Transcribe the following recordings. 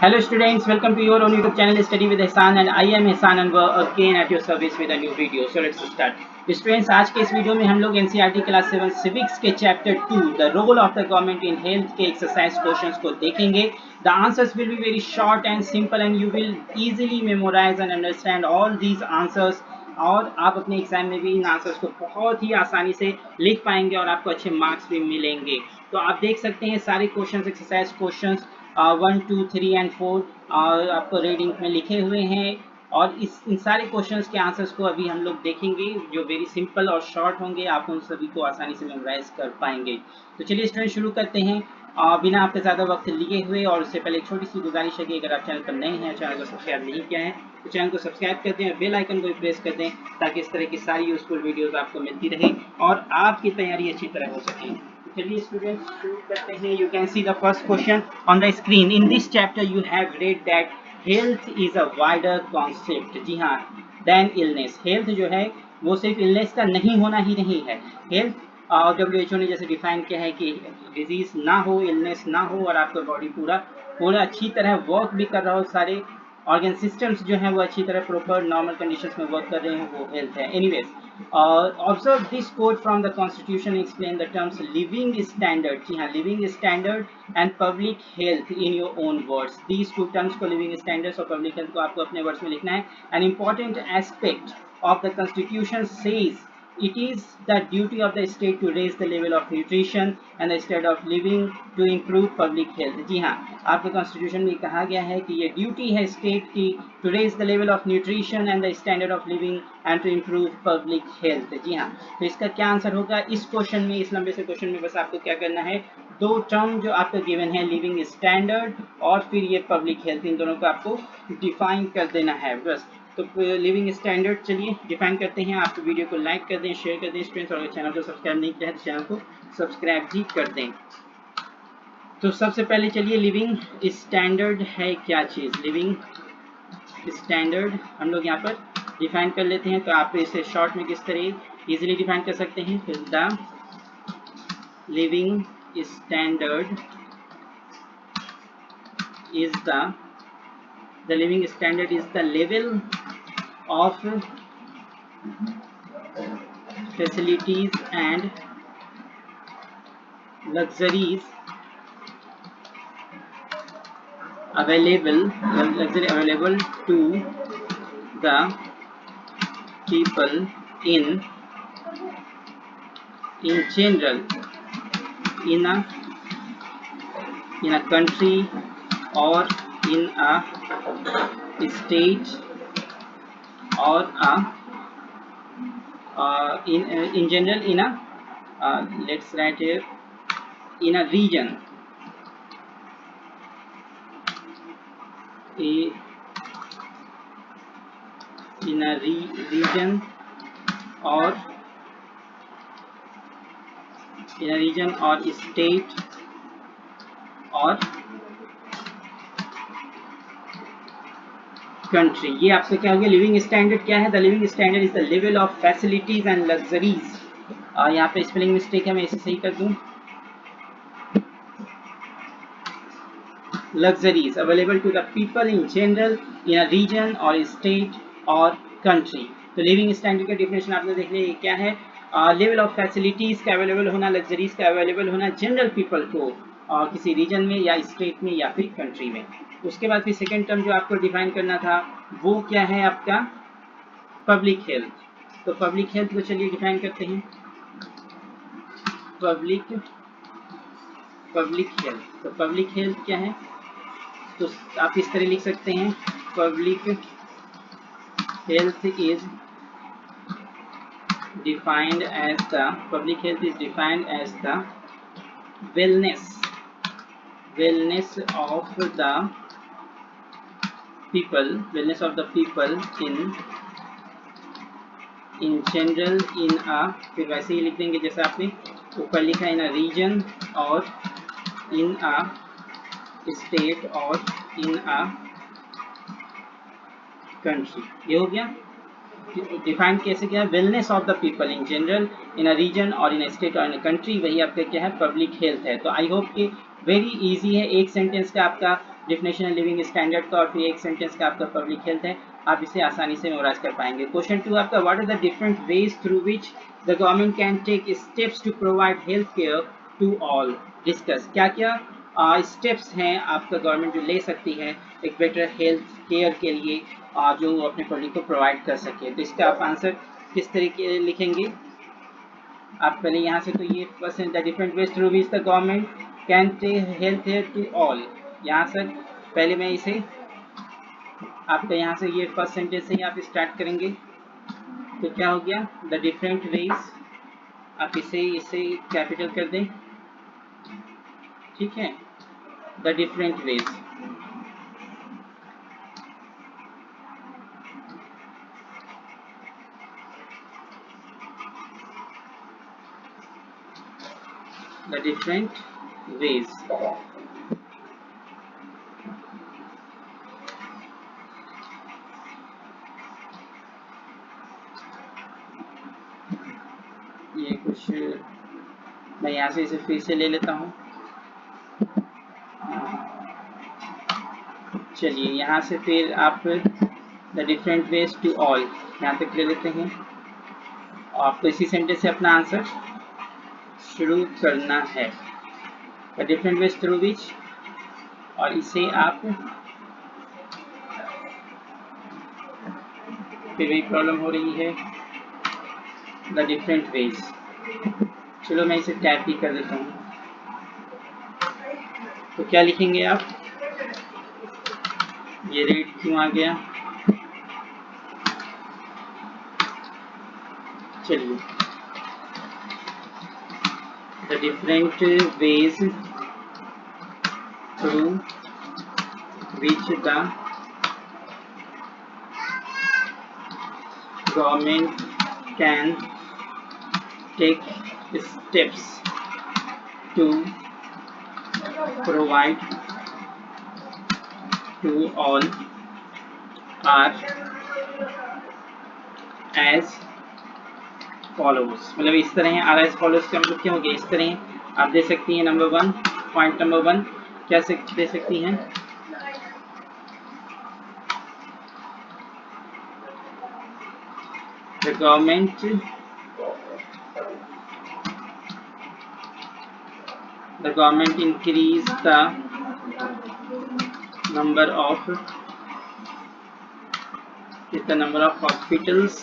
Hello students, welcome to your own YouTube channel Study with Ehsan and I am Ehsan and we're again at your service with a new video. So let's start. Students, आज के इस video में हम लोग NCERT class 7 civics के chapter 2 the role of the government in health के exercise questions को देखेंगे. The answers will be very short and simple and you will easily memorize and understand all these answers. और आप अपने exam में भी इन answers को बहुत ही आसानी से लिख पाएंगे और आपको अच्छे मार्क्स भी मिलेंगे. तो आप देख सकते हैं सारे क्वेश्चंस एक्सरसाइज क्वेश्चंस 1, 2, 3 एंड 4 आपको रीडिंग में लिखे हुए हैं और इन सारे क्वेश्चंस के आंसर्स को अभी हम लोग देखेंगे जो वेरी सिंपल और शॉर्ट होंगे. आप उन सभी को आसानी से मेमोराइज कर पाएंगे. तो चलिए स्टूडेंट शुरू करते हैं बिना आपके ज़्यादा वक्त लिए हुए. और उससे पहले एक छोटी सी गुजारिश है कि अगर आप चैनल पर नए हैं, चैनल को सब्सक्राइब नहीं किया है तो चैनल को सब्सक्राइब कर दें और बेल आइकन को भी प्रेस कर दें ताकि इस तरह की सारी यूजफुल वीडियोस आपको मिलती रहे और आपकी तैयारी अच्छी तरह हो सके. चलिए स्टूडेंट्स शुरू करते हैं. You can see the first question on the screen. In this chapter you have read that health is a wider concept. जी हाँ, देन इलनेस. हेल्थ जो है वो सिर्फ इलनेस का नहीं होना ही नहीं है. हेल्थ WHO ने जैसे डिफाइन किया है कि डिजीज ना हो, इलनेस ना हो और आपका बॉडी पूरा अच्छी तरह वर्क भी कर रहा हो, सारे ऑर्गन सिस्टम्स जो हैं वो अच्छी तरह प्रॉपर नॉर्मल कंडीशंस में वर्क कर रहे हैं, वो हेल्थ है. Anyways, observe this quote from the constitution explain the terms living standard. जी हाँ, living standard and public health in your own words. These two terms को living standards और public health को आपको अपने वर्ड्स में लिखना है. An important aspect of the constitution says it is the duty of the state to raise the level of nutrition and the standard of living to improve public health. जी हाँ, आपके constitution में कहा गया है कि ये ड्यूटी है state की to raise the level of nutrition and the standard of living and to improve public health. जी हाँ, तो इसका क्या आंसर होगा इस क्वेश्चन में, इस लंबे से क्वेश्चन में बस आपको क्या करना है, दो टर्म जो आपको गिवन है, लिविंग स्टैंडर्ड और फिर ये पब्लिक हेल्थ, इन दोनों को आपको डिफाइन कर देना है बस. तो लिविंग स्टैंडर्ड चलिए डिफाइन करते हैं. आप वीडियो को लाइक कर दें, शेयर कर दें स्टूडेंट्स, और चैनल को सब्सक्राइब नहीं किया है तो चैनल को सब्सक्राइब भी कर दें. तो सबसे पहले चलिए लिविंग स्टैंडर्ड है क्या चीज़. लिविंग स्टैंडर्ड हम लोग यहाँ पर डिफाइन कर लेते हैं. तो आप इसे शॉर्ट में किस तरह इजीली डिफाइन कर सकते हैं. The living standard is the living standard is the level of facilities and luxuries available to the people in general in a country or in a state or in general in a let's write here in a region, region or state और country. ये आपसे क्या हो गया. Living standard क्या है. The living standard is the level of facilities and luxuries. यहाँ पे स्पेलिंग मिस्टेक है, मैं इसे सही कर दूं. Luxuries available to the people in general in a region और स्टेट और कंट्री. तो लिविंग स्टैंडर्ड का डिफिनेशन आपने देख लिया. ये क्या है. लेवल ऑफ फैसिलिटीज का अवेलेबल होना, लग्जरीज का अवेलेबल होना जनरल पीपल को किसी रीजन में या स्टेट में या फिर कंट्री में. उसके बाद फिर सेकेंड टर्म जो आपको डिफाइन करना था वो क्या है आपका, पब्लिक हेल्थ. तो पब्लिक हेल्थ को चलिए डिफाइन करते हैं. Public health. तो पब्लिक हेल्थ क्या है, तो आप इस तरह लिख सकते हैं. Public health is defined as the wellness of the people in general in a, फिर वैसे ही लिख देंगे जैसे आपने ऊपर लिखा, इन अ रीजन और इन अ स्टेट और इन अ कंट्री. ये हो गया. डिफाइन कैसे किया, wellness of the people in general in a region और इन अ स्टेट और इन अ कंट्री, वही आपका क्या है पब्लिक हेल्थ है. तो आई होप कि वेरी इजी है. एक सेंटेंस का आपका डिफिनेशन है लिविंग स्टैंडर्ड का और फिर एक सेंटेंस का आपका पब्लिक हेल्थ है। आप इसे आसानी से मेमोराइज कर पाएंगे। क्वेश्चन 2 आपका what are the different ways through which the government can take steps to provide health care to all. Discuss क्या क्या स्टेप्स हैं आपका गवर्नमेंट जो ले सकती है एक बेटर हेल्थ केयर के लिए जो अपने पब्लिक को प्रोवाइड कर सके। तो इसका आप आंसर किस तरीके लिखेंगे? आप पहले यहाँ से तो ये first the different ways through which the government can take health care to all. यहाँ से पहले मैं इसे आपका यहाँ से ये फर्स्ट सेंटेंस से ही आप स्टार्ट करेंगे। तो क्या हो गया? द डिफरेंट वेज, आप इसे कैपिटल कर दें, ठीक है। The different veg, the different veg, ये कुछ मैं यहाँ से इसे फिर से ले लेता हूँ। चलिए यहाँ से फिर आप the different ways to all यहाँ तक ले लेते हैं और आपको इसी सेंटेंस से अपना आंसर शुरू करना है। द डिफरेंट वेज थ्रू विच, और इसे आप फिर भी प्रॉब्लम हो रही है, द डिफरेंट वेज। चलो मैं इसे टाइप भी कर देता हूँ। तो क्या लिखेंगे आप? ये रेड क्यों आ गया? चलिए the different ways through which the government can take steps to provide to all are as follows. मतलब इस तरह है, आर एज फॉलोज का मतलब क्या हो गया? इस तरह आप दे सकती हैं। नंबर 1, पॉइंट नंबर 1 क्या दे सकती हैं? The government increase the number of hospitals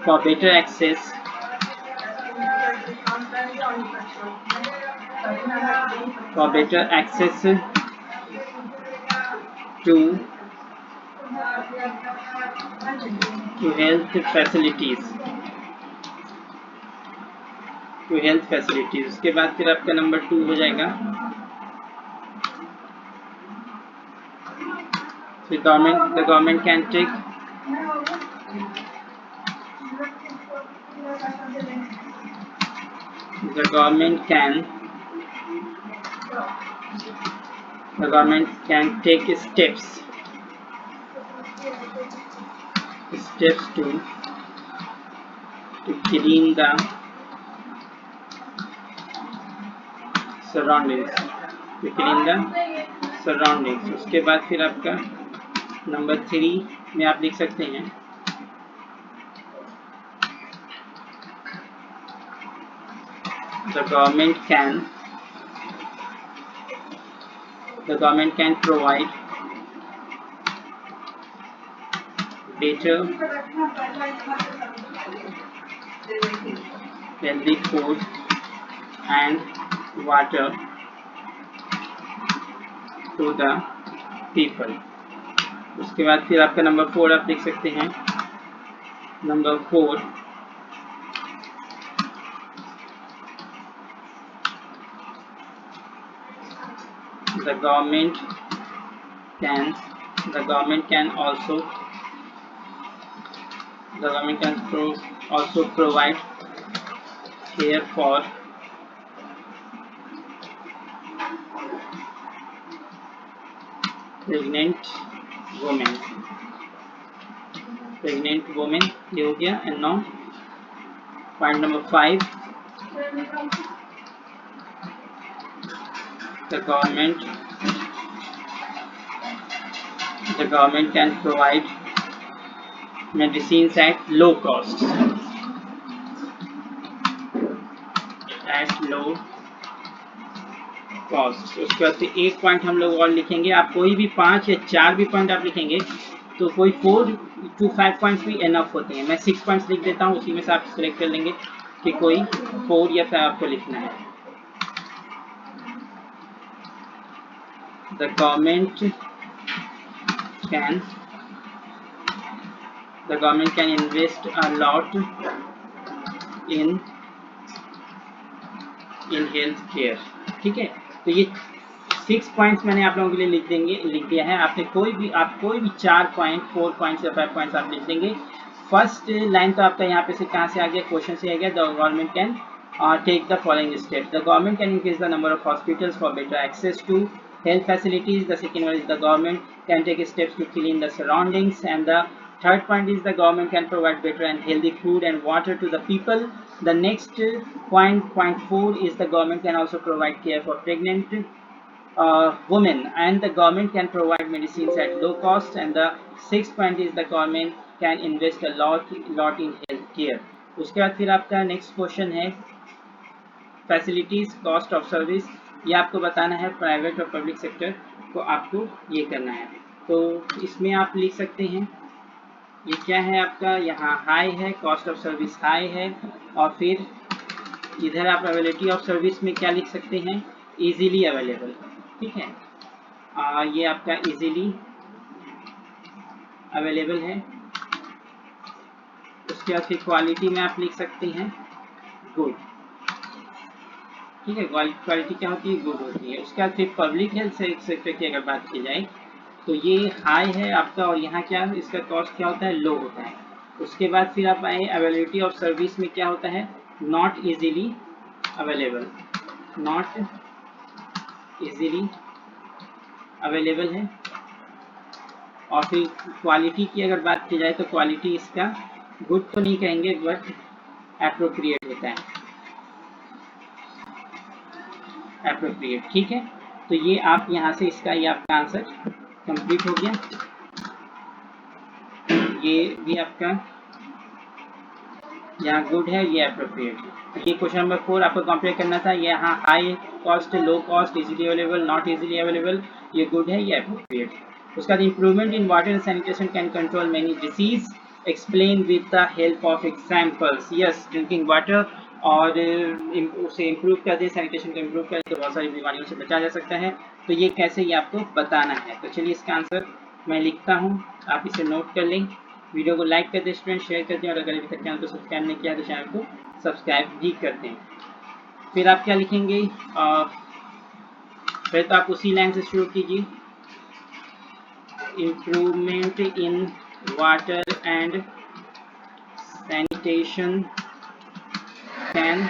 for better access to health facilities। उसके बाद फिर आपका नंबर 2 हो जाएगा the government can take the government can take steps to clean the surroundings। उसके बाद फिर आपका नंबर 3 में आप लिख सकते हैं the government can provide better healthy food and water to the people। उसके बाद फिर आपका नंबर 4 आप लिख सकते हैं। Number 4 the government can also provide care for pregnant women। ये हो गया। And now point number 5 the government The government can provide medicines at low cost. At low cost. उसके बाद से एक पॉइंट हम लोग और लिखेंगे। आप कोई भी 5 या 4 भी पॉइंट आप लिखेंगे तो कोई 4 to 5 पॉइंट्स भी एनफ होते हैं। मैं 6 पॉइंट्स लिख देता हूँ, उसी में से आप सिलेक्ट कर लेंगे कि कोई 4 या 5 आपको लिखना है। The government can invest a lot in health care. ठीक है, तो ये 6 पॉइंट्स मैंने आप लोगों के लिए लिख दिया है। आपने कोई भी 4 पॉइंट, 4 पॉइंट्स या 5 पॉइंट्स आप लिख देंगे। फर्स्ट लाइन तो आपका यहाँ पे से कहाँ से आ गया, क्वेश्चन से आ गया। The government can take the following steps. The government can increase the number of hospitals for better access to health facilities. The second one is the government can take steps to clean the surroundings, and the third point is the government can provide better and healthy food and water to the people. The next point 4 is the government can also provide care for pregnant women, and the government can provide medicines at low cost. And the sixth point is the government can invest a lot in health care. उसके बाद फिर आपका next question है facilities cost of service. ये आपको बताना है, private और पब्लिक सेक्टर को आपको ये करना है। तो इसमें आप लिख सकते हैं, ये क्या है आपका, यहाँ हाई है, कॉस्ट ऑफ सर्विस हाई है, और फिर इधर आप अवेलेबिलिटी ऑफ सर्विस में क्या लिख सकते हैं, इजीली अवेलेबल। ठीक है, ये आपका इजीली अवेलेबल है। उसके बाद फिर क्वालिटी में आप लिख सकते हैं गुड। ठीक है, क्वालिटी क्या होती है, गुड होती है। उसके बाद फिर पब्लिक हेल्थ सेक्टर की अगर बात की जाए तो ये हाई है आपका, और यहाँ क्या है, इसका कॉस्ट क्या होता है, लो होता है। उसके बाद फिर आप आए अवेलेबिलिटी ऑफ सर्विस में, क्या होता है, not easily available, not easily available है। और फिर क्वालिटी की अगर बात की जाए तो क्वालिटी इसका गुड तो नहीं कहेंगे, बट एप्रोप्रिएट होता है, एप्रोप्रिएट। ठीक है, तो ये आप यहाँ से इसका ये आपका आंसर कंप्लीट हो गया। ये भी आपका यहाँ गुड है, ये एप्रोप्रिएट है। ये क्वेश्चन नंबर 4 आपको कंपेयर करना था। ये यहाँ high cost, low cost, easily available, not easily available, ये गुड है, ये एप्रोप्रिएट। उसका बाद improvement in water and sanitation can control many disease, explain with the help of examples. Yes, drinking water और उसे इम्प्रूव कर दें, सैनिटेशन को इम्प्रूव करें तो बहुत सारी बीमारियों से बचा जा सकता है। तो ये कैसे, ये आपको बताना है। तो चलिए इसका आंसर मैं लिखता हूँ, आप इसे नोट कर लें। वीडियो को लाइक कर दें स्टूडेंट, शेयर कर दें, और अगर अभी तक चैनल को सब्सक्राइब नहीं किया तो चैनल को सब्सक्राइब भी कर दें। फिर आप क्या लिखेंगे, फिर तो आप उसी लाइन से शुरू कीजिए, improvement in water and sanitation can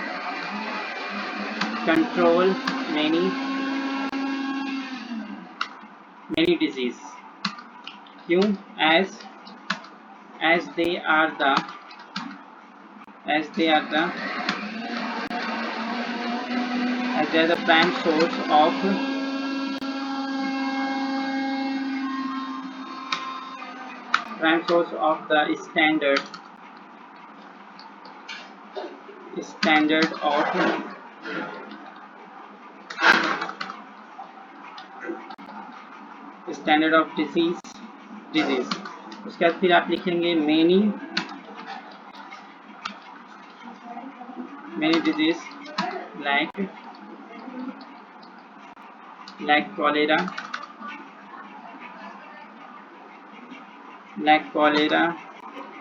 control many disease। क्यों, as they are the prime source of the standard of disease। उसके बाद फिर आप लिखेंगे many disease like cholera,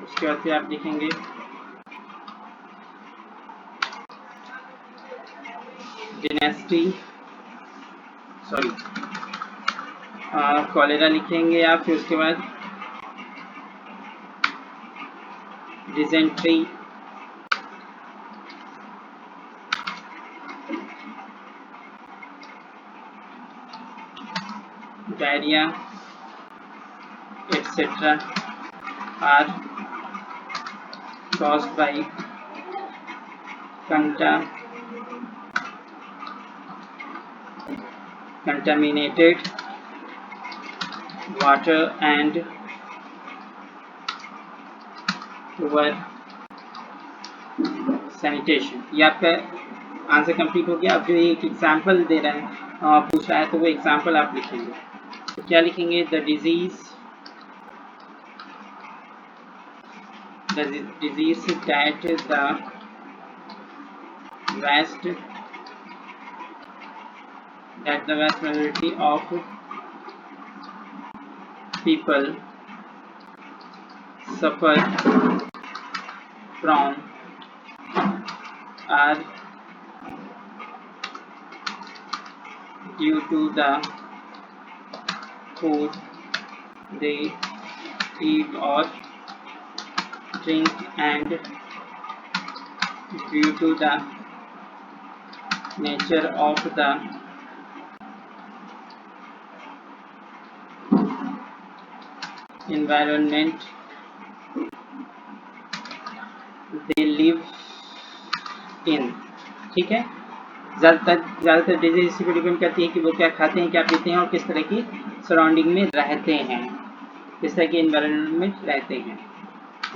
उसके बाद फिर आप लिखेंगे कॉलेरा लिखेंगे आप। फिर उसके बाद dysentery, diarrhoea etc. are caused by contaminated water and poor sanitation. ये आपका आंसर कंप्लीट हो गया। अब जो एक एग्जाम्पल दे रहा है पूछ रहा है तो वो एग्जाम्पल आप लिखेंगे। तो क्या लिखेंगे? The disease that the vast majority of people suffer from are due to the food they eat or drink and due to the nature of the environment they live in। ठीक है, ज़्यादातर disease इसी पर depend करती है कि वो क्या खाते हैं, क्या पीते हैं और किस तरह की सराउंडिंग में रहते हैं, किस तरह के एनवायरनमेंट रहते हैं।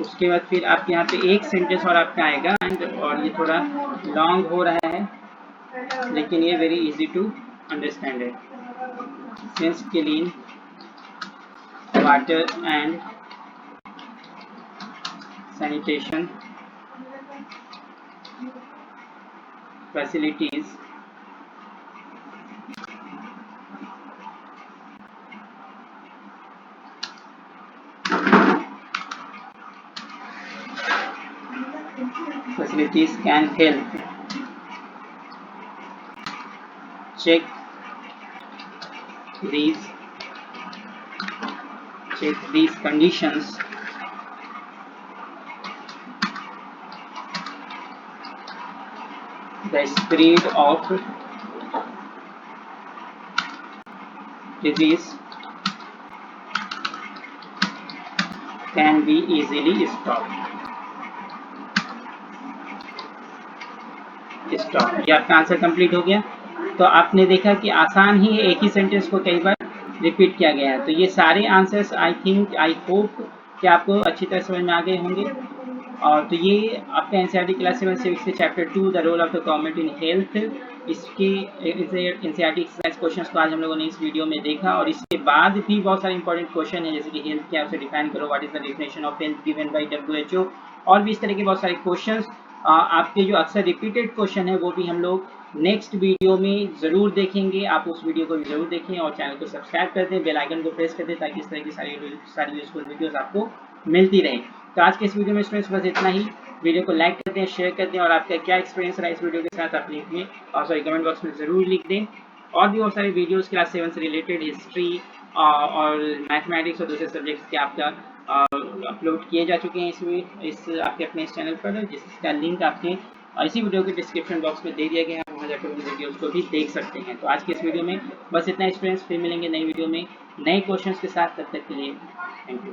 उसके बाद फिर आपके यहाँ पे एक सेंटेंस और आपका आएगा और ये थोड़ा लॉन्ग हो रहा है लेकिन ये वेरी इजी टू अंडरस्टैंड है। Since clean water and sanitation facilities can help check these conditions the spread of disease can be easily stopped। ये आपका आंसर कंप्लीट हो गया। तो आपने देखा कि आसान ही एक ही सेंटेंस को कई बार रिपीट किया गया है। तो ये सारे आंसर्स आई होप कि आपको अच्छी तरह समझ में आ गए होंगे। और तो ये आपका एनसीईआरटी क्लास 7 सिविक्स के chapter 2 the role of the government in health, इसके एनसीईआरटी एक्सरसाइज क्वेश्चंस को आज हम लोगों ने इस वीडियो में देखा। और इसके बाद भी बहुत सारे इंपॉर्टेंट क्वेश्चन है, जैसे कि हेल्थ क्या, उसे डिफाइन करो, what is the definition of health given by WHO, और भी इस तरह के बहुत सारे क्वेश्चंस आपके जो अक्सर रिपीटेड क्वेश्चन है वो भी हम लोग नेक्स्ट वीडियो में ज़रूर देखेंगे। आप उस वीडियो को भी ज़रूर देखें और चैनल को सब्सक्राइब कर दें, बेल आइकन को प्रेस कर दें ताकि इस तरह की सारी यूजफुल वीडियोस आपको मिलती रहें। तो आज के इस वीडियो में स्टूडेंट्स बस इतना ही। वीडियो को लाइक कर दें, शेयर कर दें और आपका क्या एक्सपीरियंस रहा इस वीडियो के साथ आप लिख में कमेंट बॉक्स में ज़रूर लिख दें। और भी बहुत सारे वीडियोज़ क्लास 7 से रिलेटेड हिस्ट्री और मैथमेटिक्स और दूसरे सब्जेक्ट्स के आपका अपलोड किए जा चुके हैं इस आपके अपने इस चैनल पर, जिसका लिंक आपके इसी वीडियो के डिस्क्रिप्शन बॉक्स में दे दिया गया है। आप वहाँ जाकर उन वीडियोस को भी देख सकते हैं। तो आज के इस वीडियो में बस इतना एक्सपीरियंस। फिर मिलेंगे नई वीडियो में नए क्वेश्चंस के साथ। तब तक के लिए थैंक यू।